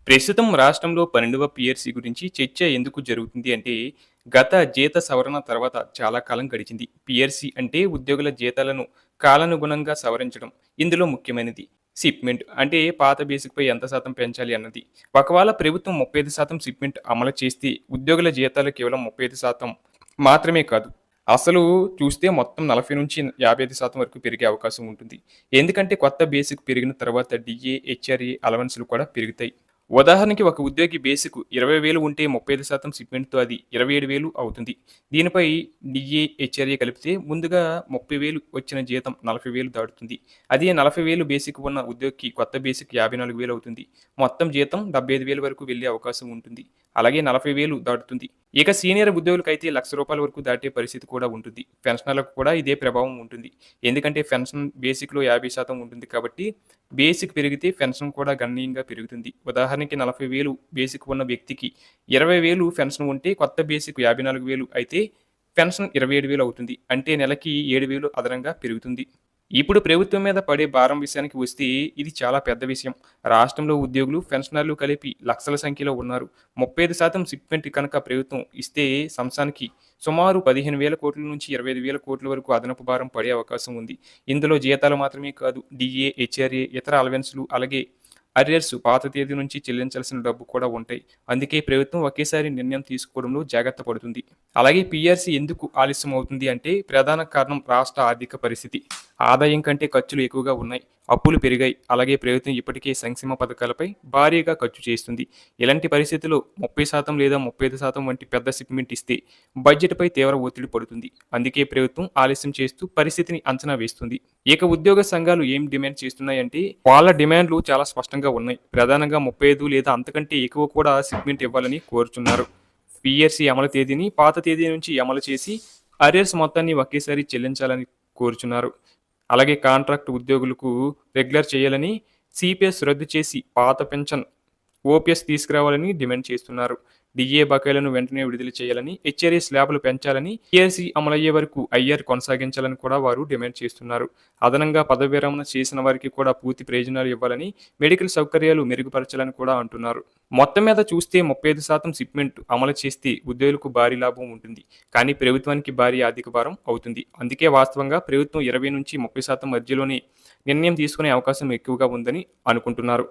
ప్రస్తుతం రాష్ట్రంలో 12వ పీఆర్సీ గురించి చర్చ ఎందుకు జరుగుతుంది అంటే, గత జీత సవరణ తర్వాత చాలా కాలం గడిచింది. పీఆర్సీ అంటే ఉద్యోగుల జీతాలను కాలానుగుణంగా సవరించడం. ఇందులో ముఖ్యమైనది షిప్‌మెంట్ అంటే పాత బేసిక్‌పై ఎంత శాతం పెంచాలి అన్నది. ఒకవేళ ప్రభుత్వం 35% షిప్‌మెంట్ అమలు చేస్తే ఉద్యోగుల జీతాలు కేవలం 35% మాత్రమే కాదు. అసలు చూస్తే మొత్తం 40-55% వరకు పెరిగే అవకాశం ఉంటుంది. ఎందుకంటే కొత్త బేసిక్ పెరిగిన తర్వాత డీఏ, హెచ్ఆర్ఏ అలవెన్స్‌లు కూడా పెరుగుతాయి. ఉదాహరణకి ఒక ఉద్యోగి బేసిక్ 20,000 ఉంటే 35% షిప్‌మెంట్‌తో అది 27,000 అవుతుంది. దీనిపై డీఏ, హెచ్ఆర్ఏ కలిపితే ముందుగా 30,000 వచ్చిన జీతం 40,000 దాటుతుంది. అదే 40,000 బేసిక్ ఉన్న ఉద్యోగికి కొత్త బేసిక్ 54,000 అవుతుంది. మొత్తం జీతం 75,000 వరకు వెళ్ళే అవకాశం ఉంటుంది. అలాగే 40,000 దాటుతుంది. ఇక సీనియర్ ఉద్యోగులకైతే రూ. 1,00,000 వరకు దాటే పరిస్థితి కూడా ఉంటుంది. పెన్షనర్లకు కూడా ఇదే ప్రభావం ఉంటుంది. ఎందుకంటే పెన్షన్ బేసిక్‌లో 50% ఉంటుంది కాబట్టి బేసిక్ పెరిగితే పెన్షన్ కూడా గణనీయంగా పెరుగుతుంది. ఉదాహరణకి 40,000 బేసిక్ ఉన్న వ్యక్తికి 20,000 పెన్షన్ ఉంటే కొత్త బేసిక్ 54,000 అయితే పెన్షన్ 27,000 అవుతుంది. అంటే నెలకి 7,000 అదనంగా పెరుగుతుంది. ఇప్పుడు ప్రభుత్వం మీద పడే భారం విషయానికి వస్తే ఇది చాలా పెద్ద విషయం. రాష్ట్రంలో ఉద్యోగులు, పెన్షనర్లు కలిపి లక్షల సంఖ్యలో ఉన్నారు. 35% షిప్‌మెంట్ కనుక ప్రభుత్వం ఇస్తే సంవత్సరానికి సుమారు 15,000 నుంచి 25,000 వరకు అదనపు భారం పడే అవకాశం ఉంది. ఇందులో జీతాలు మాత్రమే కాదు డీఏ, హెచ్ఆర్ఏ, ఇతర అలవెన్స్‌లు అలాగే అరియర్స్ పాత తేదీ నుంచి చెల్లించాల్సిన డబ్బు కూడా ఉంటాయి. అందుకే ప్రభుత్వం ఒకేసారి నిర్ణయం తీసుకోవడంలో జాగ్రత్త పడుతుంది. అలాగే పీఆర్సీ ఎందుకు ఆలస్యం అవుతుంది అంటే ప్రధాన కారణం రాష్ట్ర ఆర్థిక పరిస్థితి. ఆదాయం కంటే ఖర్చులు ఎక్కువగా ఉన్నాయి. అప్పులు పెరిగాయి. అలాగే ప్రభుత్వం ఇప్పటికే సంక్షేమ పథకాలపై భారీగా ఖర్చు చేస్తుంది. ఇలాంటి పరిస్థితుల్లో 30% లేదా 35% వంటి పెద్ద షిప్‌మెంట్ ఇస్తే బడ్జెట్‌పై తీవ్ర ఒత్తిడి పడుతుంది. అందుకే ప్రభుత్వం ఆలస్యం చేస్తూ పరిస్థితిని అంచనా వేస్తుంది. ఇక ఉద్యోగ సంఘాలు ఏం డిమాండ్ చేస్తున్నాయంటే వాళ్ళ డిమాండ్‌లు చాలా స్పష్టంగా ఉన్నాయి. ప్రధానంగా 35 లేదా అంతకంటే ఎక్కువ కూడా షిప్‌మెంట్ ఇవ్వాలని కోరుచున్నారు. పీఆర్సీ అమలు తేదీని పాత తేదీ నుంచి అమలు చేసి అరియర్స్ మొత్తాన్ని ఒకేసారి చెల్లించాలని కోరుచున్నారు. అలాగే కాంట్రాక్ట్ ఉద్యోగులకు రెగ్యులర్ చేయాలని, సీపీఎస్ రద్దు చేసి పాత పెన్షన్ ఓపీఎస్ తీసుకురావాలని డిమాండ్ చేస్తున్నారు. డీఏ బకాయిలను వెంటనే విడుదల చేయాలని, హెచ్ఆర్ఏ స్లాబులు పెంచాలని, పీఆర్సీ అమలయ్యే వరకు ఐఆర్ కొనసాగించాలని కూడా వారు డిమాండ్ చేస్తున్నారు. అదనంగా పదవి విరమణ చేసిన వారికి కూడా పూర్తి ప్రయోజనాలు ఇవ్వాలని, మెడికల్ సౌకర్యాలు మెరుగుపరచాలని కూడా అంటున్నారు. మొత్తం మీద చూస్తే 35% షిప్‌మెంట్ అమలు చేస్తే ఉద్యోగులకు భారీ లాభం ఉంటుంది. కానీ ప్రభుత్వానికి భారీ ఆర్థిక భారం అవుతుంది. అందుకే వాస్తవంగా ప్రభుత్వం 20-30% మధ్యలోనే నిర్ణయం తీసుకునే అవకాశం ఎక్కువగా ఉందని అనుకుంటున్నారు.